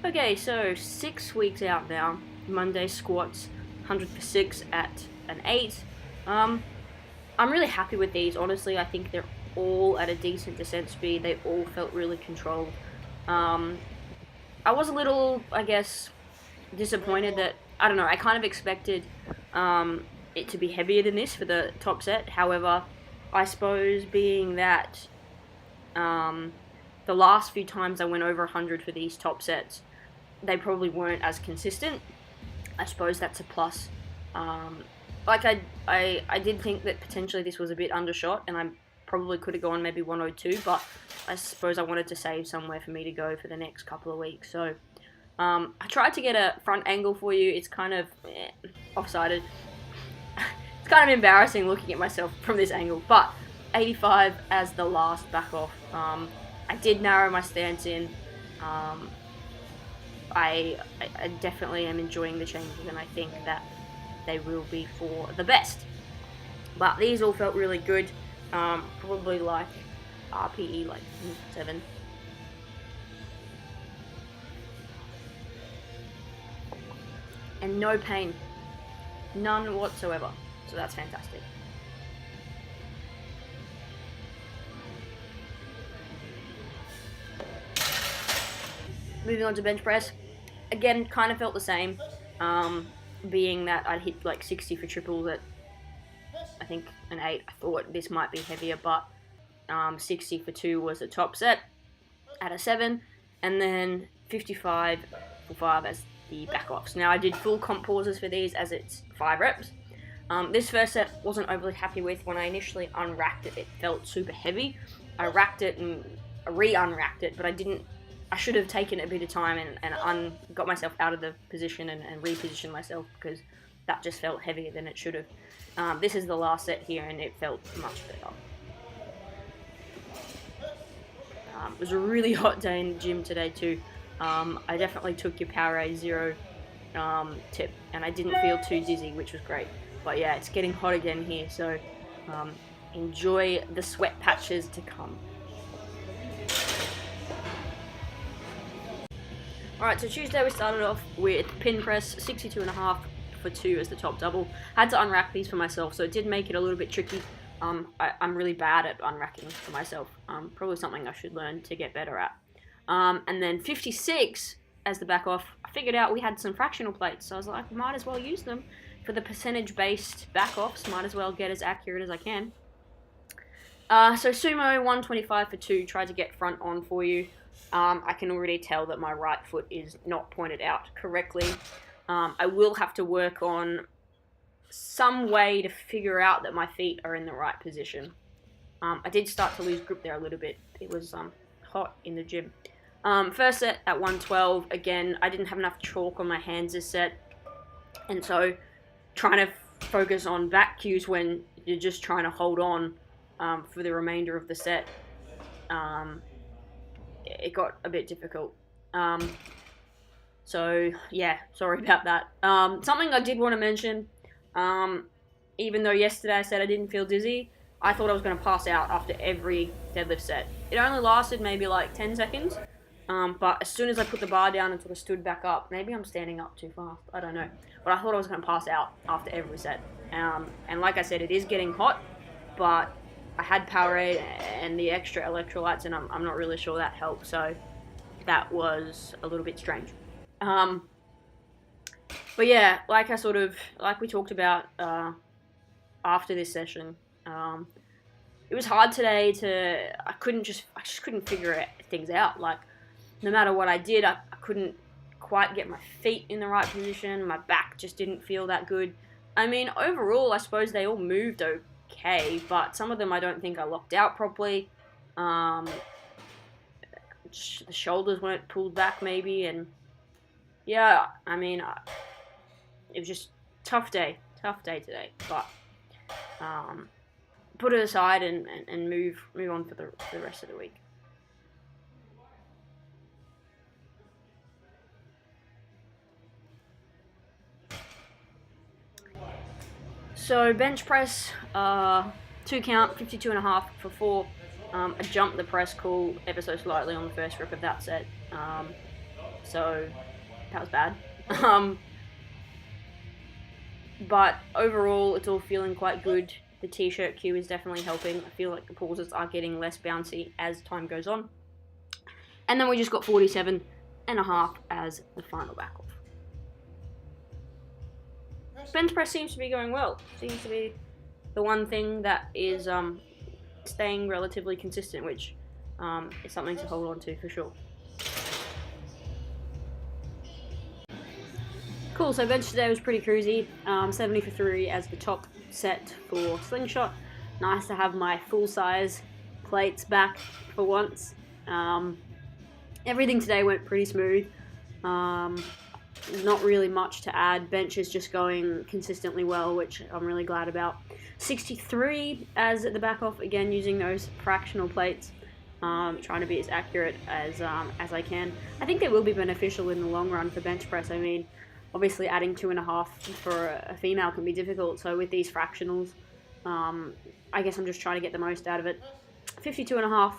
Okay, so 6 weeks out now. Monday squats, 100 for 6 at an 8. I'm really happy with these. Honestly, I think they're all at a decent descent speed. They all felt really controlled. I was a little, I guess, disappointed that, I don't know, I kind of expected it to be heavier than this for the top set. However, I suppose being that the last few times I went over 100 for these top sets, they probably weren't as consistent. I suppose that's a plus. I did think that potentially this was a bit undershot, and I probably could have gone maybe 102, but I suppose I wanted to save somewhere for me to go for the next couple of weeks. So I tried to get a front angle for you. It's kind of offsided. It's kind of embarrassing looking at myself from this angle, but 85 as the last back off. I did narrow my stance in. I definitely am enjoying the changes, and I think that they will be for the best. But these all felt really good. Probably like RPE like 7. And no pain. None whatsoever. So that's fantastic. Moving on to bench press. Again, kind of felt the same. Being that I'd hit like 60 for triples at, I think, an 8. I thought this might be heavier, but 60 for 2 was the top set at a 7. And then 55 for 5 as the back offs. Now, I did full comp pauses for these as it's 5 reps. This first set wasn't overly happy with. When I initially unracked it, it felt super heavy. I racked it and re-unracked it, but I should have taken a bit of time and got myself out of the position and repositioned myself, because that just felt heavier than it should have. This is the last set here, and it felt much better. It was a really hot day in the gym today too. I definitely took your Powerade 0 tip, and I didn't feel too dizzy, which was great. But yeah, it's getting hot again here, so enjoy the sweat patches to come. Alright, so Tuesday we started off with pin press, 62.5 for 2 as the top double. Had to unrack these for myself, so it did make it a little bit tricky. I'm really bad at unracking for myself. Probably something I should learn to get better at. And then 56 as the back off. I figured out we had some fractional plates, so I was like, might as well use them for the percentage-based back offs. Might as well get as accurate as I can. So sumo 125 for 2. Tried to get front on for you. I can already tell that my right foot is not pointed out correctly. I will have to work on some way to figure out that my feet are in the right position. I did start to lose grip there a little bit. It was hot in the gym. First set at 112. Again, I didn't have enough chalk on my hands this set, and so trying to focus on back cues when you're just trying to hold on for the remainder of the set, it got a bit difficult. So yeah, sorry about that. Something I did want to mention, even though yesterday I said I didn't feel dizzy, I thought I was going to pass out after every deadlift set. It only lasted maybe like 10 seconds, but as soon as I put the bar down and sort of stood back up, maybe I'm standing up too fast, I don't know, but I thought I was going to pass out after every set. And like I said, it is getting hot, but I had Powerade and the extra electrolytes, and I'm not really sure that helped, so that was a little bit strange. But yeah, like we talked about after this session, it was hard today I just couldn't figure things out. Like, no matter what I did, I couldn't quite get my feet in the right position. My back just didn't feel that good. I mean, overall, I suppose they all moved okay, but some of them I don't think I locked out properly. The shoulders weren't pulled back maybe, and yeah, I mean, it was just tough day today, but put it aside and move on for the rest of the week. So bench press, 2 count, 52.5 for 4. I jumped the press call ever so slightly on the first rep of that set. So that was bad. Um, but overall, it's all feeling quite good. The t-shirt queue is definitely helping. I feel like the pauses are getting less bouncy as time goes on. And then we just got 47.5 as the final back off. Bench press seems to be going well. Seems to be the one thing that is staying relatively consistent, which is something to hold on to for sure. Cool, so bench today was pretty cruisy. 70 for 3 as the top set for slingshot. Nice to have my full-size plates back for once. Everything today went pretty smooth. Not really much to add. Bench is just going consistently well, which I'm really glad about. 63 as the back off, again using those fractional plates. Trying to be as accurate as I can. I think they will be beneficial in the long run for bench press. I mean, obviously adding 2.5 for a female can be difficult, so with these fractionals, I guess I'm just trying to get the most out of it. 52.5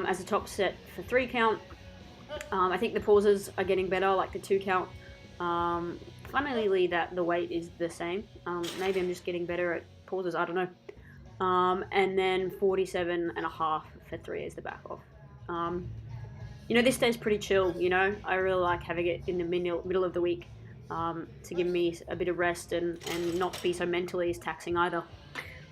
as a top set for 3 count. I think the pauses are getting better, like the 2 count. Funnily that the weight is the same. Maybe I'm just getting better at pauses, I don't know. And then 47.5 for 3 as the back off. This day's pretty chill, I really like having it in the middle of the week to give me a bit of rest and not be so mentally as taxing either.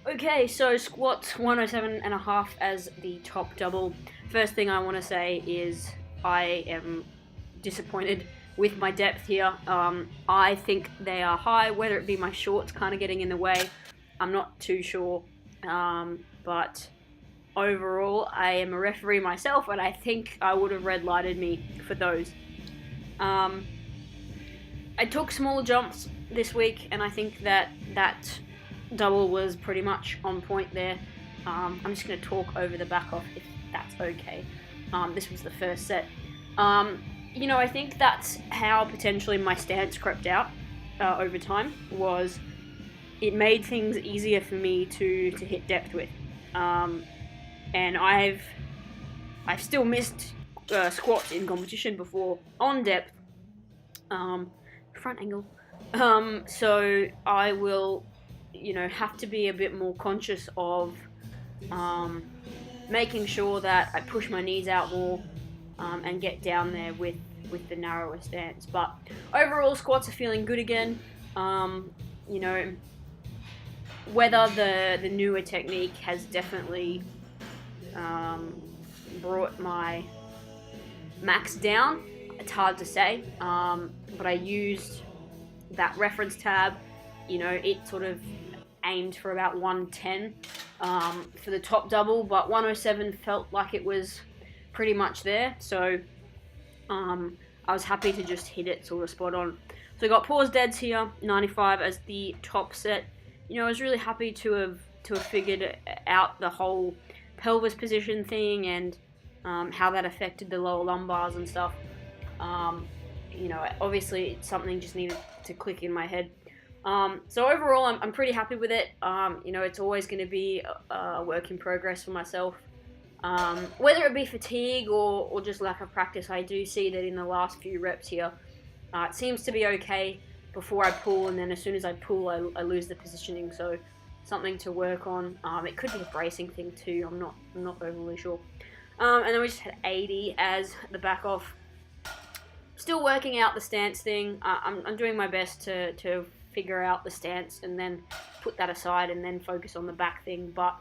Okay, so squats 107.5 as the top double. First thing I want to say is I am disappointed with my depth here. I think they are high, whether it be my shorts kind of getting in the way. I'm not too sure, but overall, I am a referee myself, and I think I would have red lighted me for those. I took smaller jumps this week, and I think that double was pretty much on point there. I'm just going to talk over the back off if that's okay. This was the first set. I think that's how potentially my stance crept out over time, was it made things easier for me to hit depth with. And I've still missed squats in competition before on depth, front angle. So I will, have to be a bit more conscious of making sure that I push my knees out more and get down there with the narrower stance. But overall, squats are feeling good again. Whether the newer technique has definitely brought my max down, it's hard to say, but I used that reference tab. It sort of aimed for about 110 for the top double, but 107 felt like it was pretty much there, so I was happy to just hit it sort of spot on. So I got pause deads here, 95 as the top set. I was really happy to have figured out the whole pelvis position thing and how that affected the lower lumbars and stuff. Obviously something just needed to click in my head. So overall, I'm pretty happy with it. It's always going to be a work in progress for myself. Whether it be fatigue or just lack of practice, I do see that in the last few reps here, it seems to be okay before I pull, and then as soon as I pull, I lose the positioning. So something to work on. It could be a bracing thing too. I'm not overly sure. And then we just had 80 as the back off. Still working out the stance thing. I'm doing my best to figure out the stance and then put that aside and then focus on the back thing. But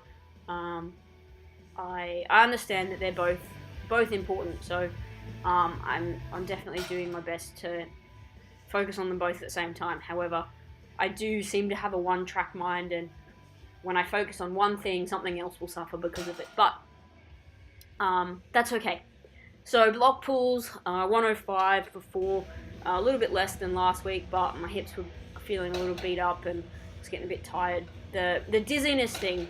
I understand that they're both important. So I'm definitely doing my best to focus on them both at the same time. However, I do seem to have a one-track mind, and when I focus on one thing, something else will suffer because of it. But that's okay. So block pulls, 105 for 4, a little bit less than last week, but my hips were feeling a little beat up and I was getting a bit tired. The dizziness thing,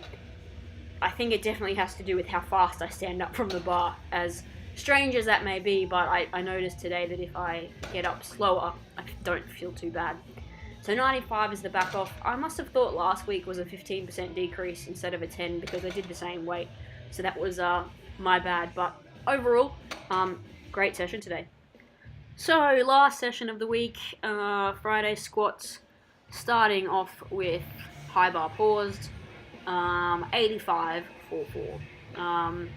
I think it definitely has to do with how fast I stand up from the bar, as strange as that may be, but I noticed today that if I get up slower, I don't feel too bad. So 95 is the back off. I must have thought last week was a 15% decrease instead of a 10 because I did the same weight. So that was my bad, but overall, great session today. So, last session of the week, Friday squats, starting off with high bar paused, 85 4.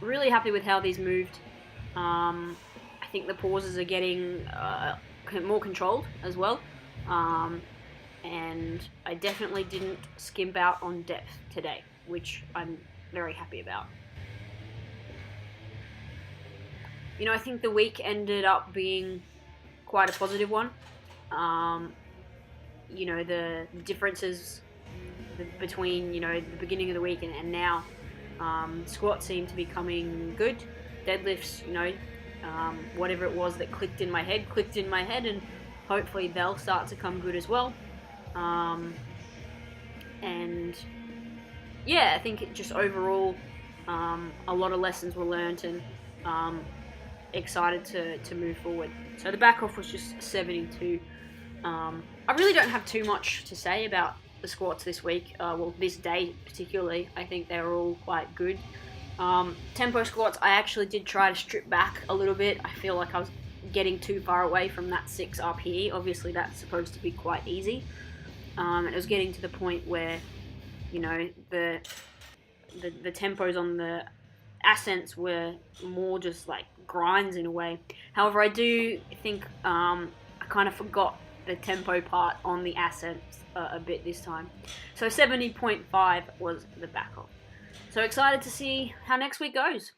Really happy with how these moved. I think the pauses are getting more controlled as well. And I definitely didn't skimp out on depth today, which I'm very happy about. You know, I think the week ended up being quite a positive one. You know, the differences between, you know, the beginning of the week and now. Squats seem to be coming good. Deadlifts, you know, whatever it was that clicked in my head, and hopefully they'll start to come good as well. And yeah, I think it just overall, a lot of lessons were learnt, and excited to move forward. So the back off was just 72. I really don't have too much to say about the squats this week. Well, this day particularly, I think they were all quite good. Tempo squats, I actually did try to strip back a little bit. I feel like I was getting too far away from that 6 RPE. Obviously, that's supposed to be quite easy. And it was getting to the point where, you know, the tempos on the ascents were more just like grinds in a way. However, I do think I kind of forgot the tempo part on the ascents a bit this time. So 70.5 was the back off. So excited to see how next week goes.